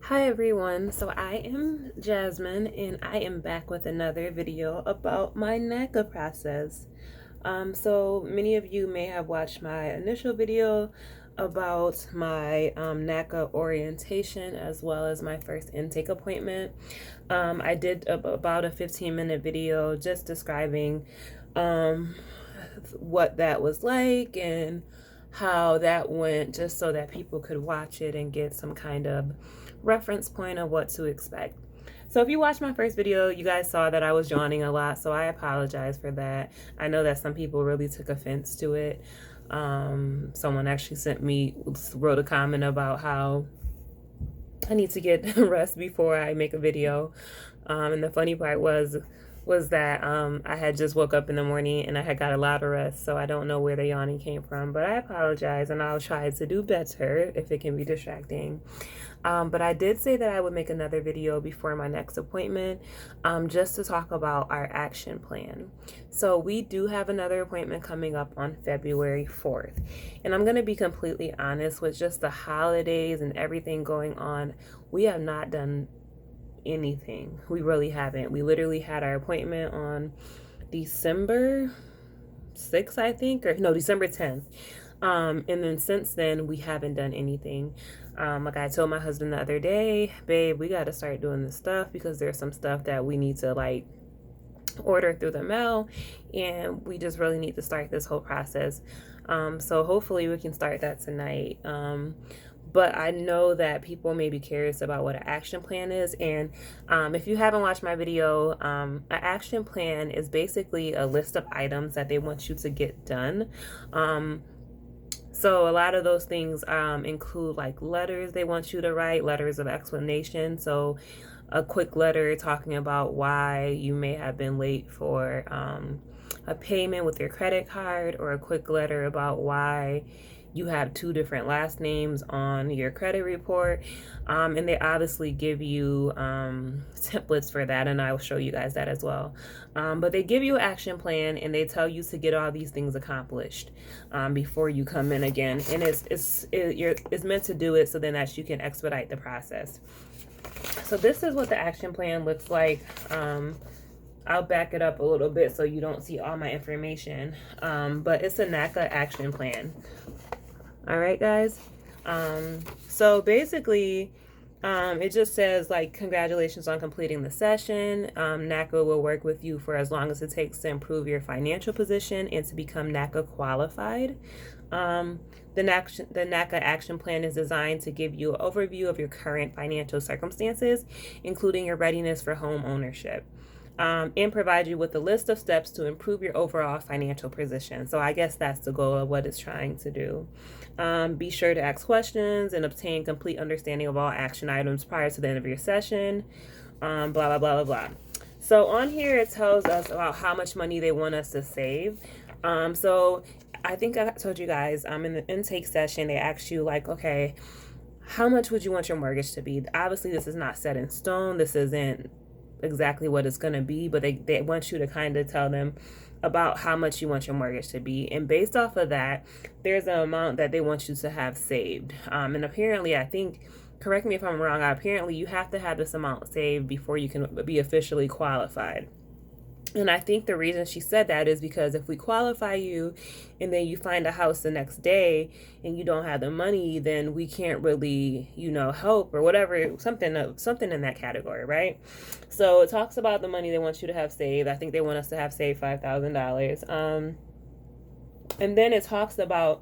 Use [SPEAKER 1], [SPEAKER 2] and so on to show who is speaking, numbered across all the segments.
[SPEAKER 1] Hi everyone, so I am Jasmine and I am back with another video about my Naca process. So many of you may have watched my initial video about my Naca orientation as well as my first intake appointment. I did about a 15-minute video just describing what that was like and how that went, just so that people could watch it and get some kind of reference point of what to expect. So if you watched my first video, you guys saw that I was yawning a lot, so I apologize for that. I know that some people really took offense to it. Someone actually wrote a comment about how I need to get rest before I make a video. And the funny part was that I had just woke up in the morning and I had got a lot of rest, so I don't know where the yawning came from, but I apologize and I'll try to do better if it can be distracting. But I did say that I would make another video before my next appointment, just to talk about our action plan. So we do have another appointment coming up on February 4th. And I'm going to be completely honest, with just the holidays and everything going on, we have not done anything. We really haven't. We literally had our appointment on December 6th, I think, or no, December 10th. And then since then, we haven't done anything. Like I told my husband the other day, babe, we got to start doing this stuff because there's some stuff that we need to like order through the mail, and we just really need to start this whole process. So hopefully we can start that tonight. But I know that people may be curious about what an action plan is. And if you haven't watched my video, an action plan is basically a list of items that they want you to get done. So a lot of those things include like letters they want you to write, letters of explanation. So a quick letter talking about why you may have been late for a payment with your credit card, or a quick letter about why you have two different last names on your credit report. And they obviously give you templates for that, and I will show you guys that as well. But they give you an action plan and they tell you to get all these things accomplished before you come in again. And it's meant to do it so then that you can expedite the process. So this is what the action plan looks like. I'll back it up a little bit so you don't see all my information. But it's a Naca action plan. All right, guys. So basically, it just says like, congratulations on completing the session. Naca will work with you for as long as it takes to improve your financial position and to become Naca qualified. The NACA action plan is designed to give you an overview of your current financial circumstances, including your readiness for home ownership, and provide you with a list of steps to improve your overall financial position. So I guess that's the goal of what it's trying to do. Be sure to ask questions and obtain complete understanding of all action items prior to the end of your session. Blah, blah, blah, blah, blah. So on here, it tells us about how much money they want us to save. So I think I told you guys, in the intake session, they asked you like, okay, how much would you want your mortgage to be? Obviously, this is not set in stone. This isn't exactly what it's going to be, but they want you to kind of tell them about how much you want your mortgage to be. And based off of that, there's an amount that they want you to have saved. And apparently, I think, correct me if I'm wrong, apparently you have to have this amount saved before you can be officially qualified. And I think the reason she said that is because if we qualify you and then you find a house the next day and you don't have the money, then we can't really, help or whatever, something in that category, right? So it talks about the money they want you to have saved. I think they want us to have saved $5,000. And then it talks about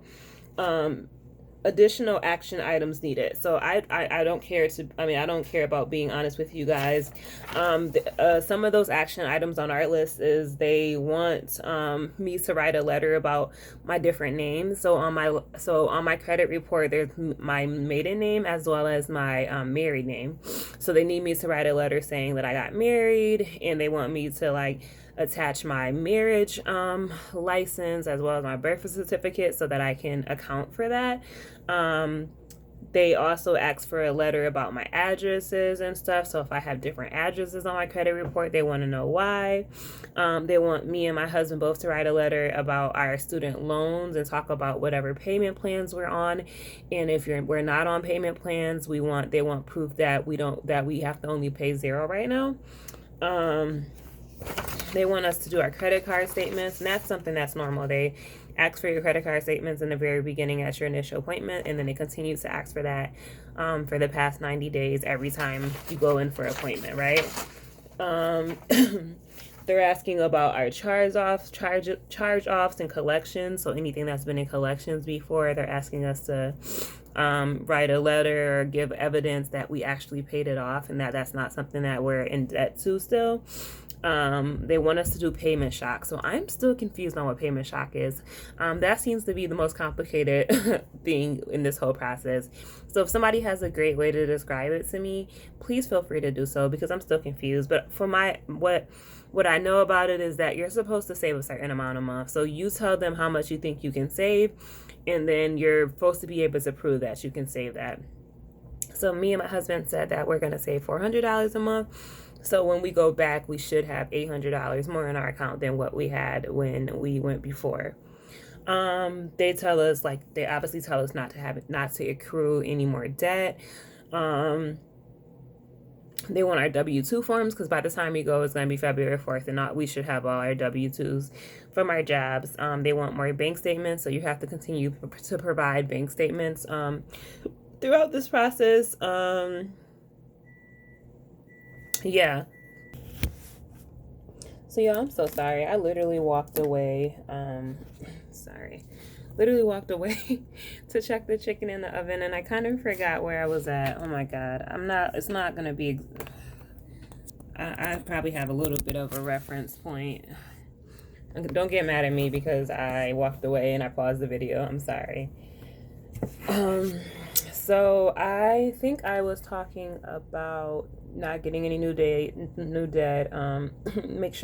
[SPEAKER 1] additional action items needed. So I don't care I don't care about being honest with you guys. Some of those action items on our list is they want me to write a letter about my different names. So on my credit report, there's my maiden name as well as my married name. So they need me to write a letter saying that I got married, and they want me to like attach my marriage license as well as my birth certificate so that I can account for that. They also ask for a letter about my addresses and stuff. So if I have different addresses on my credit report, they want to know why. They want me and my husband both to write a letter about our student loans and talk about whatever payment plans we're on. And if we're not on payment plans, they want proof that we have to only pay zero right now. They want us to do our credit card statements, and that's something that's normal. They ask for your credit card statements in the very beginning at your initial appointment, and then they continue to ask for that for the past 90 days every time you go in for an appointment, right? They're asking about our charge-offs and collections. So anything that's been in collections before, they're asking us to write a letter or give evidence that we actually paid it off and that's not something that we're in debt to still. They want us to do payment shock. So I'm still confused on what payment shock is. That seems to be the most complicated thing in this whole process. So if somebody has a great way to describe it to me, please feel free to do so, because I'm still confused. But for what I know about it is that you're supposed to save a certain amount a month. So you tell them how much you think you can save, and then you're supposed to be able to prove that you can save that. So me and my husband said that we're going to save $400 a month. So when we go back, we should have $800 more in our account than what we had when we went before. They obviously tell us not to accrue any more debt. They want our W-2 forms, because by the time we go, it's going to be February 4th, and we should have all our W-2s from our jobs. They want more bank statements, so you have to continue to provide bank statements throughout this process. Yeah. So yeah, I'm so sorry. I literally walked away. Literally walked away to check the chicken in the oven, and I kind of forgot where I was at. Oh my God. It's not going to be, I probably have a little bit of a reference point. Don't get mad at me because I walked away and I paused the video. I'm sorry. So I think I was talking about not getting any new debt,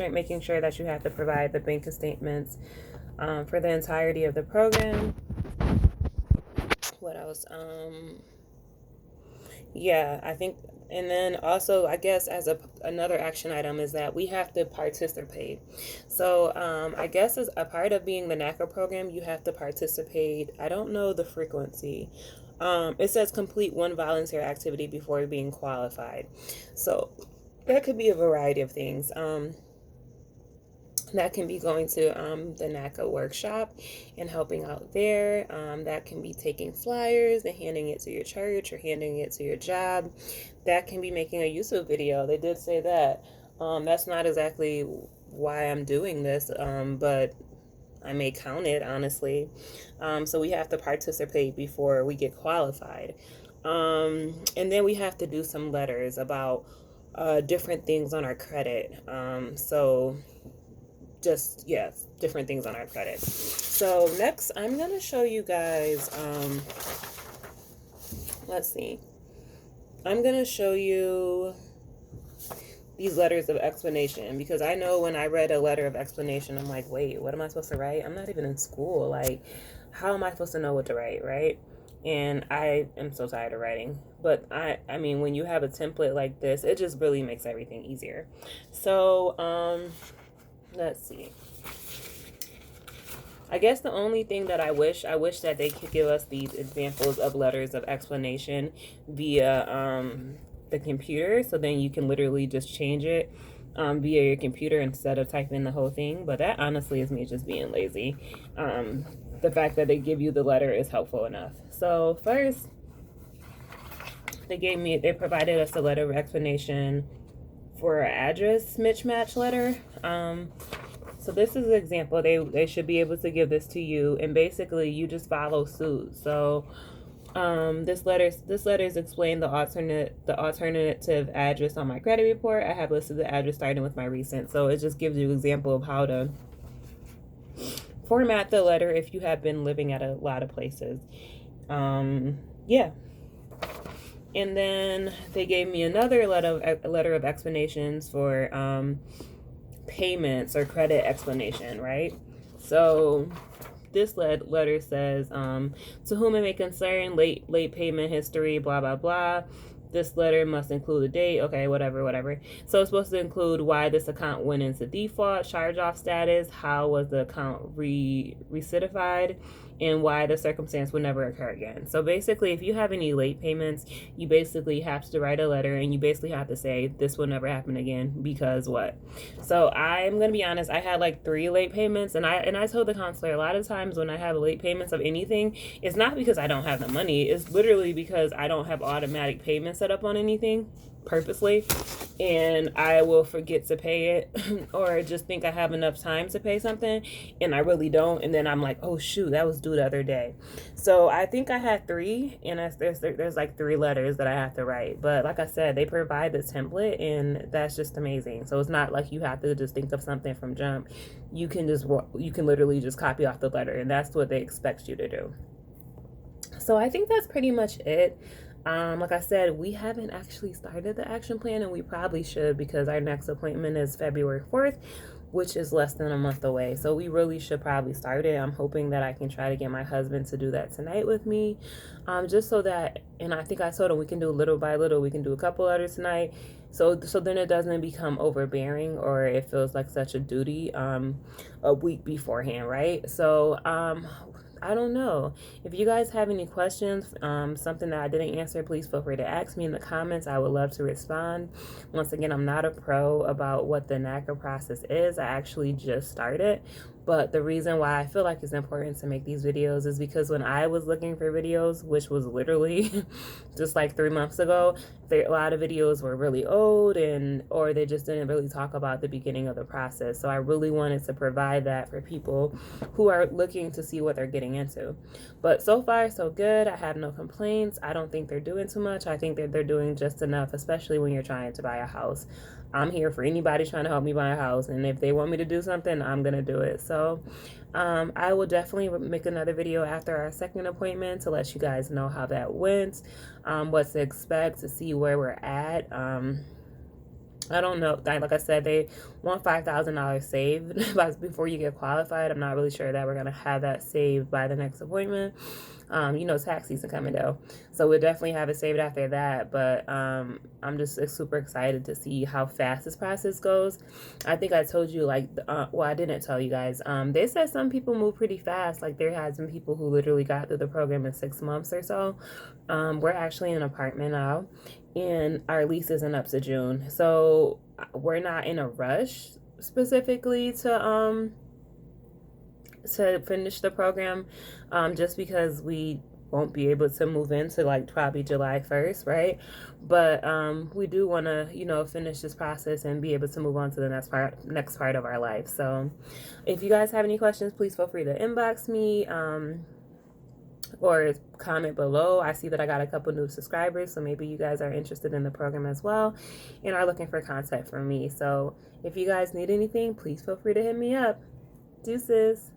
[SPEAKER 1] making sure that you have to provide the bank statements for the entirety of the program. What else? Yeah, I think, and then also I guess as another action item is that we have to participate. So I guess as a part of being the Naca program, you have to participate. I don't know the frequency. It says complete one volunteer activity before being qualified. So that could be a variety of things. That can be going to the NACA workshop and helping out there. That can be taking flyers and handing it to your church or handing it to your job. That can be making a YouTube video. They did say that. That's not exactly why I'm doing this, but I may count it, honestly. So we have to participate before we get qualified. And then we have to do some letters about different things on our credit. Different things on our credit. So next, I'm going to show you guys, let's see. I'm going to show you these letters of explanation, because I know when I read a letter of explanation, I'm like, wait, what am I supposed to write? I'm not even in school. Like, how am I supposed to know what to write, right? And I am so tired of writing. But I mean, when you have a template like this, it just really makes everything easier. So, let's see. I guess the only thing that I wish that they could give us these examples of letters of explanation via the computer, so then you can literally just change it via your computer instead of typing the whole thing. But that honestly is me just being lazy. The fact that they give you the letter is helpful enough. So first, they provided us a letter of explanation for an address mismatch letter. So this is an example. They should be able to give this to you, and basically you just follow suit. So this letter's explained the alternative address on my credit report. I have listed the address starting with my recent. So it just gives you an example of how to format the letter if you have been living at a lot of places. Yeah. And then they gave me another letter of explanations for payments or credit explanation, right? So this letter says, to whom it may concern, late payment history, blah blah blah. This letter must include a date. Okay, whatever. So it's supposed to include why this account went into default, charge-off status, how was the account recidified, and why the circumstance would never occur again. So basically, if you have any late payments, you basically have to write a letter and you basically have to say, this will never happen again because what? So I'm going to be honest, I had like 3 late payments, and I told the counselor a lot of times when I have late payments of anything, it's not because I don't have the money. It's literally because I don't have automatic payments set up on anything purposely, and I will forget to pay it or just think I have enough time to pay something and I really don't, and then I'm like, oh shoot, that was due the other day. So I think I had 3, and there's like 3 letters that I have to write, but like I said, they provide the template and that's just amazing. So it's not like you have to just think of something from jump. You can literally just copy off the letter, and that's what they expect you to do. So I think that's pretty much it. Like I said, we haven't actually started the action plan, and we probably should, because our next appointment is February 4th, which is less than a month away. So we really should probably start it. I'm hoping that I can try to get my husband to do that tonight with me, just so that, and I think I told him we can do little by little. We can do a couple letters tonight, so then it doesn't become overbearing or it feels like such a duty a week beforehand, right? So I don't know. If you guys have any questions, something that I didn't answer, please feel free to ask me in the comments. I would love to respond. Once again, I'm not a pro about what the Naca process is. I actually just started. But the reason why I feel like it's important to make these videos is because when I was looking for videos, which was literally just like 3 months ago, a lot of videos were really old or they just didn't really talk about the beginning of the process. So I really wanted to provide that for people who are looking to see what they're getting into. But so far, so good. I have no complaints. I don't think they're doing too much. I think that they're doing just enough, especially when you're trying to buy a house. I'm here for anybody trying to help me buy a house, and if they want me to do something, I'm gonna do it. So I will definitely make another video after our second appointment to let you guys know how that went, what to expect, to see where we're at. I don't know. Like I said, they want $5,000 saved before you get qualified. I'm not really sure that we're going to have that saved by the next appointment. Tax season coming though. So we'll definitely have it saved after that. But I'm just super excited to see how fast this process goes. I think I told you, well, I didn't tell you guys. They said some people move pretty fast. Like there has been people who literally got through the program in 6 months or so. We're actually in an apartment now, and our lease isn't up to June. So we're not in a rush specifically to finish the program, just because we won't be able to move into like probably July 1st, right? But we do want to finish this process and be able to move on to the next part of our life. So if you guys have any questions, please feel free to inbox me or comment below. I see that I got a couple new subscribers, so maybe you guys are interested in the program as well and are looking for content from me. So if you guys need anything, please feel free to hit me up. Deuces.